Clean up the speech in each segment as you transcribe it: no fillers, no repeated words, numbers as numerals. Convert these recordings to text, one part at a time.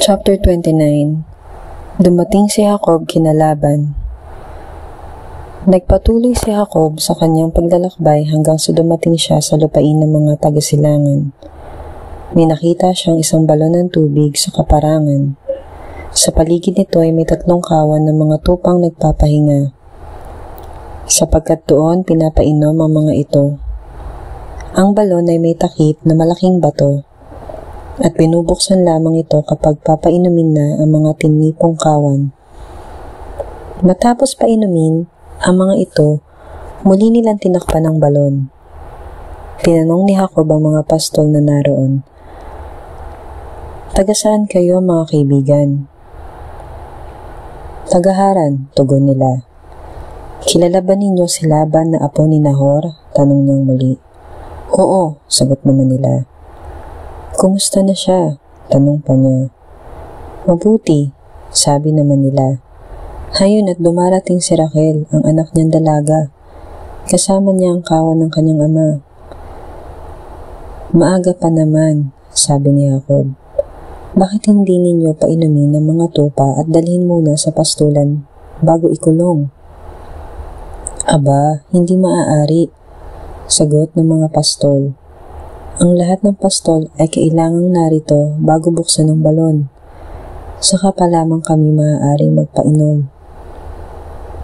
Chapter 29. Dumating si Jacob kina Laban. Nagpatuloy si Jacob sa kanyang paglalakbay hanggang sa dumating siya sa lupain ng mga taga-silangan. May nakita siyang isang balon ng tubig sa kaparangan. Sa paligid nito ay may 3 kawan ng mga tupang nagpapahinga. Sapagkat doon pinapainom ang mga ito. Ang balon ay may takip na malaking bato at binubuksan lamang ito kapag papainumin na ang mga tinipong kawan. Matapos painumin ang mga ito, muli nilang tinakpan ang balon. Tinanong ni Jacob ang mga pastol na naroon, "Taga saan kayo, mga kaibigan?" "Taga Haran," tugon nila. "Kilala ba ninyo si Laban na apo ni Nahor?" tanong niyang muli. "Oo," sagot naman nila. "Kumusta na siya?" tanong pa niya. "Mabuti," sabi naman nila. Hayon at dumarating si Rachel, ang anak niyang dalaga. Kasama niya ang kawan ng kanyang ama. "Maaga pa naman," sabi ni Jacob. "Bakit hindi ninyo painumin ng mga tupa at dalhin muna sa pastulan bago ikulong?" "Aba, hindi maaari," sagot ng mga pastol. "Ang lahat ng pastol ay kailangang narito bago buksan ng balon. Saka pa lamang kami maaaring magpainom."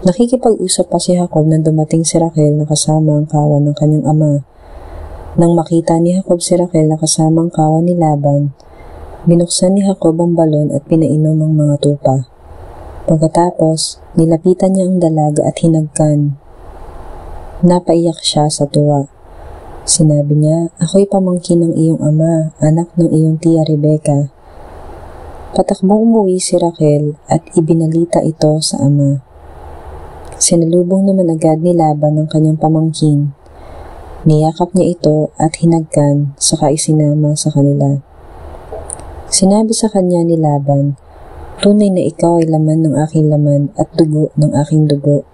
Nakikipag-usap pa si Jacob nang dumating si Rachel na kasama ang kawan ng kanyang ama. Nang makita ni Jacob si Rachel na kasama ang kawan ni Laban, binuksan ni Jacob ang balon at pinainom ang mga tupa. Pagkatapos, nilapitan niya ang dalaga at hinagkan. Napaiyak siya sa tuwa. Sinabi niya, "Ako'y pamangkin ng iyong ama, anak ng iyong tiya Rebecca." Patakbong umuwi si Rachel at ibinalita ito sa ama. Sinalubong naman agad ni Laban ang kanyang pamangkin. Niyakap niya ito at hinagkan, saka isinama sa kanila. Sinabi sa kanya ni Laban, "Tunay na ikaw ay laman ng aking laman at dugo ng aking dugo."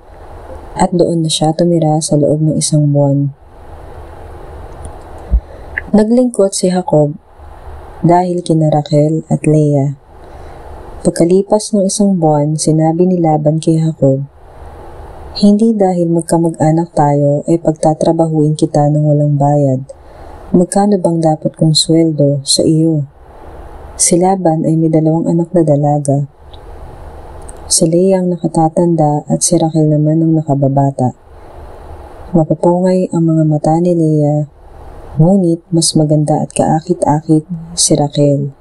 At doon na siya tumira sa loob ng 1 buwan. Naglingkod si Jacob dahil kina Rachel at Leah. Pagkalipas ng 1 buwan, sinabi ni Laban kay Jacob, "Hindi dahil magkamag-anak tayo ay pagtatrabahuin kita ng walang bayad. Magkano bang dapat kong sweldo sa iyo?" Si Laban ay may 2 anak na dalaga. Si Leah ang nakatatanda at si Rachel naman ang nakababata. Mapapungay ang mga mata ni Leah, ngunit mas maganda at kaakit-akit si Rachel.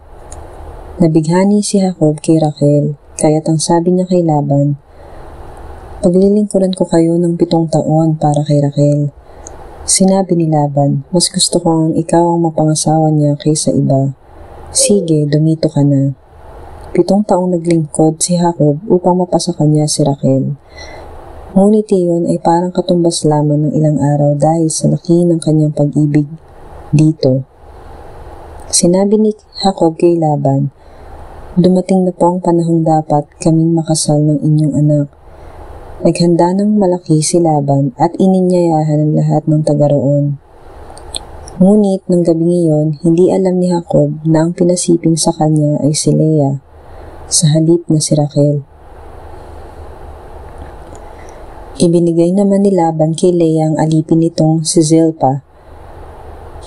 Nabighani si Jacob kay Rachel, kaya't ang sabi niya kay Laban, "Paglilingkuran ko kayo ng 7 taon para kay Rachel." Sinabi ni Laban, "Mas gusto ko ang ikaw ang mapangasawa niya kaysa iba. Sige, dumito ka na." 7 taong naglingkod si Jacob upang mapasa kanya si Rachel. Ngunit iyon ay parang katumbas lamang ng ilang araw dahil sa laki ng kanyang pag-ibig dito. Sinabi ni Jacob kay Laban, "Dumating na po ang panahong dapat kaming makasal ng inyong anak." Naghanda ng malaki si Laban at ininyayahan ang lahat ng taga roon. Ngunit ng gabing iyon, hindi alam ni Jacob na ang pinasiping sa kanya ay si Leah, sa halip na si Rachel. Ibinigay naman ni Laban kay Leah ang alipin nitong si Zilpah.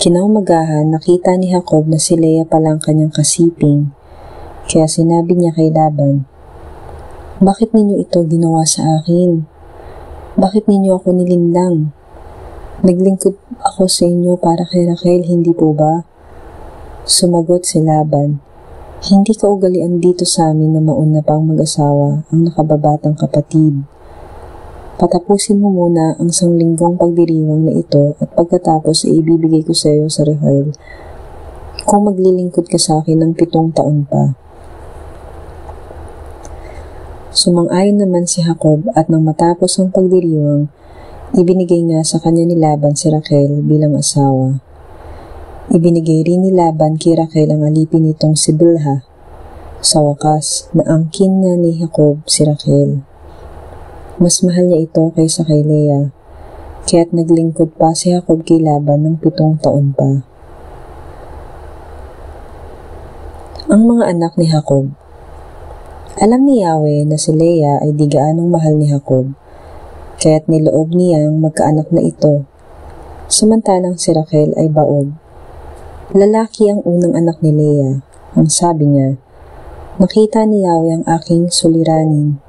Kinaumagahan, nakita ni Jacob na si Leah palang kanyang kasiping, kaya sinabi niya kay Laban, "Bakit ninyo ito ginawa sa akin? Bakit ninyo ako nilinlang? Naglingkod ako sa inyo para kay Rachel, hindi po ba?" Sumagot si Laban, "Hindi kaugalian dito sa amin na mauna pang mag-asawa ang nakababatang kapatid. Patapusin mo muna ang 1 linggong pagdiriwang na ito at pagkatapos ay ibibigay ko sa iyo sa Rachel kung maglilingkod ka sa akin ng 7 taon pa." Sumang-ayon naman si Jacob at nang matapos ang pagdiriwang, ibinigay nga sa kanya ni Laban si Rachel bilang asawa. Ibinigay rin ni Laban kay Rachel ang alipin nitong si Bilhah. Sa wakas, naangkin na ni Jacob si Rachel. Mas mahal niya ito kaysa kay Leah, kaya't naglingkod pa si Jacob kay Laban ng 7 taon pa. Ang mga anak ni Jacob. Alam ni Yahweh na si Leah ay di gaanong mahal ni Jacob, kaya't niloob niyang magkaanak na ito. Samantalang si Rachel ay baog. Lalaki ang unang anak ni Leah. Ang sabi niya, nakita ni Yahweh ang aking suliranin.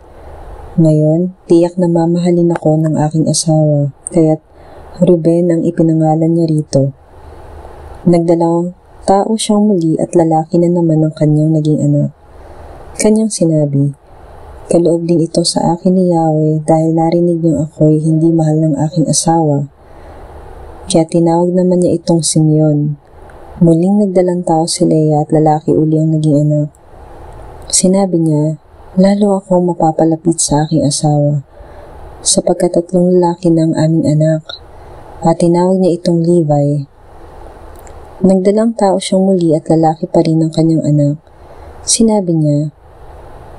Ngayon, tiyak na mamahalin ako ng aking asawa, kaya't Ruben ang ipinangalan niya rito. Nagdalawang tao siyang muli at lalaki na naman ang kanyang naging anak. Kanyang sinabi, kaloob din ito sa akin ni Yahweh dahil narinig niyang ako'y hindi mahal ng aking asawa. Kaya tinawag naman niya itong Simeon. Muling nagdalang tao si Leah at lalaki uli ang naging anak. Sinabi niya, lalo akong mapapalapit sa aking asawa, sapagkat 3 lalaki ng aming anak, at tinawag niya itong Levi. Nagdalang tao siyang muli at lalaki pa rin ang kanyang anak. Sinabi niya,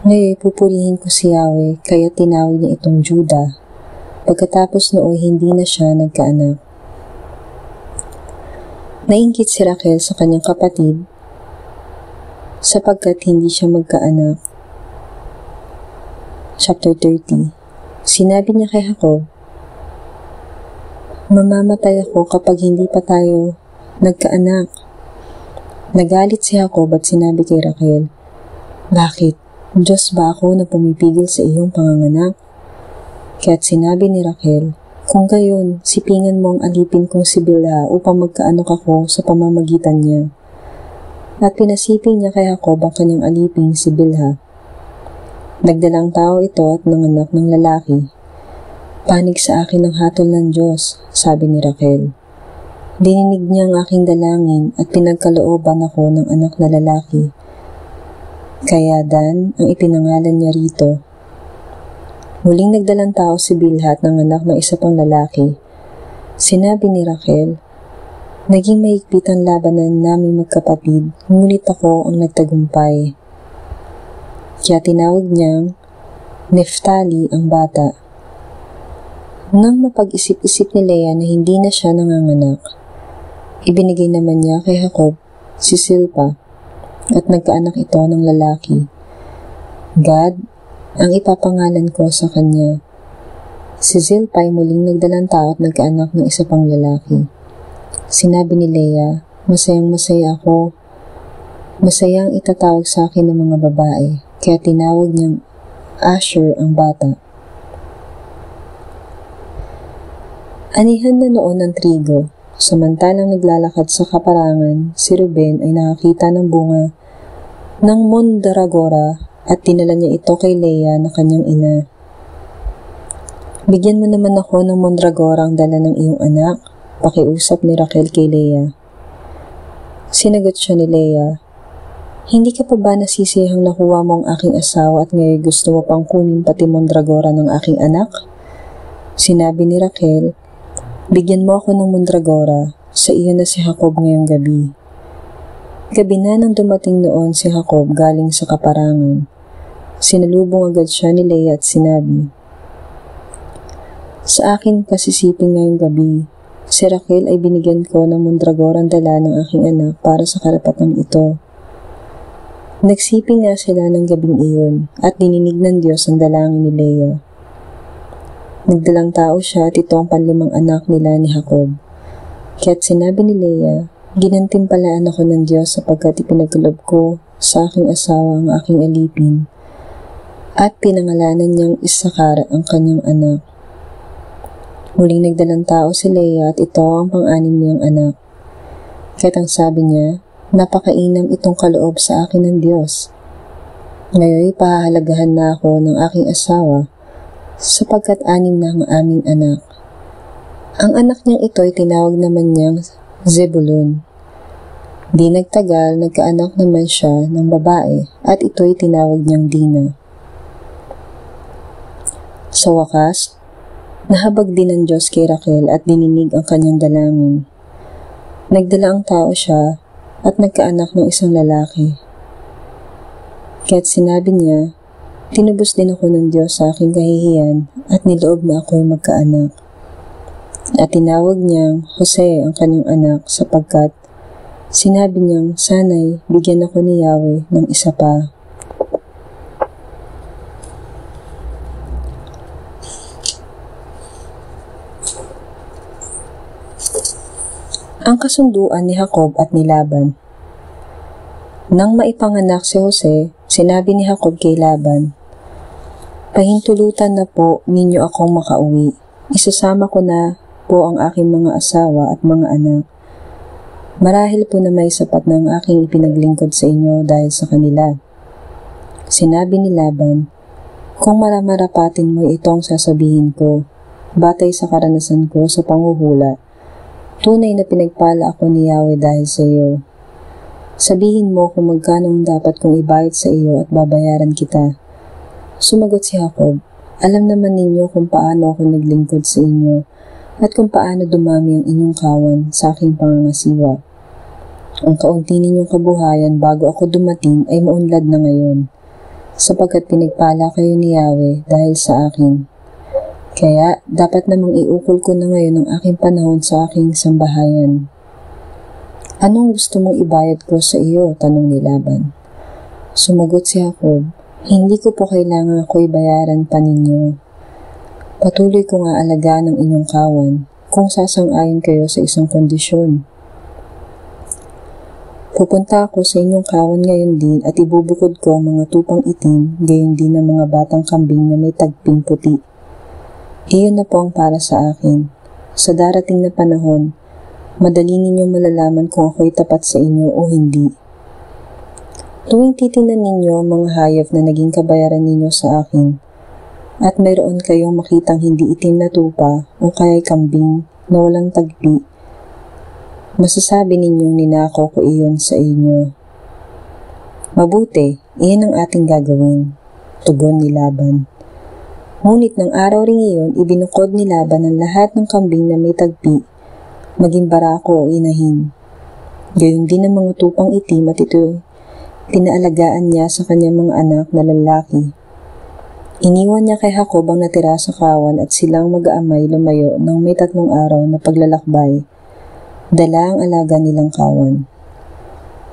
ngayon pupurihin ko si Yahweh, kaya tinawag niya itong Judah. Pagkatapos nooy hindi na siya nagkaanak. Nainggit si Rachel sa kanyang kapatid, sapagkat hindi siya magkaanak. Chapter 30. Sinabi niya kay Jacob, mamamatay ako kapag hindi pa tayo nagkaanak. Nagalit si Jacob at sinabi kay Rachel, bakit? Diyos ba ako na pumipigil sa iyong panganganak? Kaya't sinabi ni Rachel, kung gayon, sipingan mo ang alipin kong si Bilha upang magkaanak ako sa pamamagitan niya. At pinasiping niya kay Jacob ang kanyang aliping si Bilha. Nagdalang tao ito at nanganak ng lalaki. Panig sa akin ang hatol ng Diyos, sabi ni Rachel. Dininig niya ang aking dalangin at pinagkalooban ako ng anak na lalaki. Kaya Dan ang ipinangalan niya rito. Muling nagdalang tao si Bilha at nanganak ng isa pang lalaki. Sinabi ni Rachel, naging mahigpit ang labanan namin magkapatid, ngunit ako ang nagtagumpay. Kaya tinawag niyang Neftali ang bata. Nang mapag-isip-isip ni Leah na hindi na siya nanganganak, ibinigay naman niya kay Jacob si Silpa at nagkaanak ito ng lalaki. Gad ang ipapangalan ko sa kanya. Si Zilpa ay muling nagdalang tao at nagkaanak ng isa pang lalaki. Sinabi ni Leah, masayang masaya ako. Masayang itatawag sa akin ng mga babae, kaya tinawag niyang Asher ang bata. Anihan na noon ng trigo. Samantalang naglalakad sa kaparangan, si Ruben ay nakakita ng bunga ng mondragora at dinala niya ito kay Leah na kanyang ina. Bigyan mo naman ako ng mondragora ang dala ng iyong anak, pakiusap ni Rachel kay Leah. Sinagot siya ni Leah, hindi ka pa ba nasisihang nakuha mo ang aking asawa at ngayon gusto mo pang kunin pati mondragora ng aking anak? Sinabi ni Rachel, bigyan mo ako ng mondragora, sa iyo na si Jacob ngayong gabi. Gabi na nang dumating noon si Jacob galing sa kaparangan. Sinalubong agad siya ni Leah at sinabi, sa akin kasisiping ngayong gabi, si Rachel ay binigyan ko ng mondragorang dala ng aking anak para sa karapatang ito. Nagsiping nga sila ng gabing iyon at dininig ng Diyos ang dalangin ni Leah. Nagdalang tao siya at ito ang panlimang anak nila ni Jacob. Kaya't sinabi ni Leah, ginantimpalaan ako ng Diyos sapagkat ipinagkalob ko sa aking asawa ang aking alipin. At pinangalanan niyang Isakar ang kanyang anak. Muling nagdalang tao si Leah at ito ang pang-anim niyang anak. Kaya't ang sabi niya, napakainam itong kaloob sa akin ng Diyos. Ngayon pahahalagahan na ako ng aking asawa sapagkat 6 na ang aming anak. Ang anak niyang ito ay tinawag naman niyang Zebulun. Di nagtagal, nagkaanak naman siya ng babae at ito ay tinawag niyang Dina. Sa wakas, nahabag din ng Diyos kay Rachel at dininig ang kanyang dalangin. Nagdala ang tao siya at nagkaanak ng isang lalaki. Kaya't sinabi niya, tinubos din ako ng Diyos sa aking kahihiyan at niloob na ako'y magkaanak. At tinawag niyang Jose ang kanyang anak sapagkat Sinabi niyang sana'y bigyan ako ni Yahweh ng isa pa. Ang kasunduan ni Jacob at ni Laban. Nang maipanganak si Jose, sinabi ni Jacob kay Laban, "Pahintulutan na po ninyo akong makauwi. Isasama ko na po ang aking mga asawa at mga anak. Marahil po na may sapat na ang aking ipinaglingkod sa inyo dahil sa kanila." Sinabi ni Laban, "Kung maramarapatin mo itong sasabihin ko, batay sa karanasan ko sa panghuhula, tunay na pinagpala ako ni Yahweh dahil sa iyo. Sabihin mo kung magkano ang dapat kong ibayad sa iyo at babayaran kita." Sumagot si Jacob, "Alam naman ninyo kung paano ako naglingkod sa inyo at kung paano dumami ang inyong kawan sa aking pangangasiwa. Ang kaunti ninyong kabuhayan bago ako dumating ay maunlad na ngayon, sapagkat pinagpala kayo ni Yahweh dahil sa akin. Kaya dapat namang iukol ko na ngayon ang aking panahon sa aking sambahayan." "Anong gusto mong ibayad ko sa iyo?" tanong ni Laban. Sumagot si Jacob, "Hindi ko po kailangan ako'y bayaran pa ninyo. Patuloy ko nga alagaan ang inyong kawan kung sasang-ayon kayo sa isang kondisyon. Pupunta ako sa inyong kawan ngayon din at ibubukod ko ang mga tupang itim, gayon din ang mga batang kambing na may tagping puti. Iyon na po ang para sa akin. Sa darating na panahon, madali ninyong malalaman kung ako'y tapat sa inyo o hindi. Tuwing titingnan ninyo ang mga hayop na naging kabayaran ninyo sa akin, at mayroon kayong makitang hindi itim na tupa o kaya'y kambing na walang tagpi, masasabi ninyong ninakaw ko iyon sa inyo. Mabuti, iyan ang ating gagawin," tugon ni Laban. Ngunit ng araw ring iyon, ibinukod ni Laban ang lahat ng kambing na may tagpi, maging barako o inahin. Gayon din ang mga tupang itim at ito pinaalagaan niya sa kanyang mga anak na lalaki. Iniwan niya kay Jacob ang natira sa kawan at silang mag-aamay lumayo ng may 3 araw na paglalakbay. Dala ang alaga nilang kawan.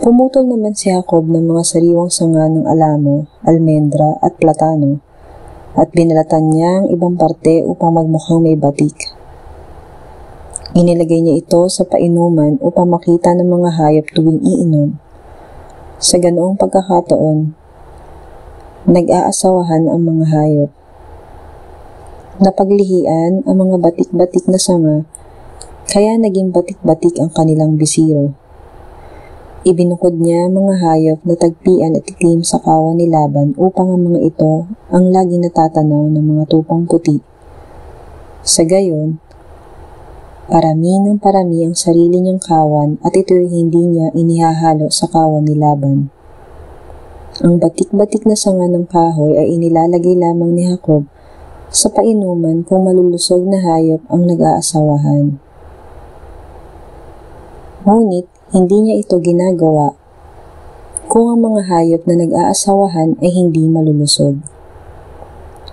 Pumutol naman si Jacob ng mga sariwang sanga ng alamo, almendra at platano, at binalatan niya ang ibang parte upang magmukhang may batik. Inilagay niya ito sa painuman upang makita ng mga hayop tuwing iinom. Sa ganoong pagkakataon, nag-aasawahan ang mga hayop. Napaglihian ang mga batik-batik na sanga, kaya naging batik-batik ang kanilang bisiro. Ibinukod niya ang mga hayop na tagpian at itim sa kawan ni Laban upang ang mga ito ang laging natatanaw ng mga tupang puti. Sa gayon, parami ng parami ang sarili niyang kawan at ito'y hindi niya inihahalo sa kawan ni Laban. Ang batik-batik na sanga ng kahoy ay inilalagay lamang ni Jacob sa painuman kung malulusog na hayop ang nag-aasawahan. Ngunit, hindi niya ito ginagawa kung ang mga hayop na nag-aasawahan ay hindi malulusog.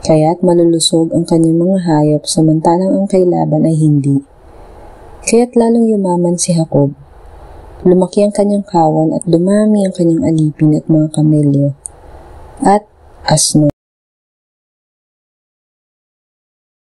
Kaya't malulusog ang kanyang mga hayop samantalang ang kay Laban ay hindi. Kaya't lalong yumaman si Jacob. Lumaki ang kanyang kawan at dumami ang kanyang alipin at mga kamelyo at asno.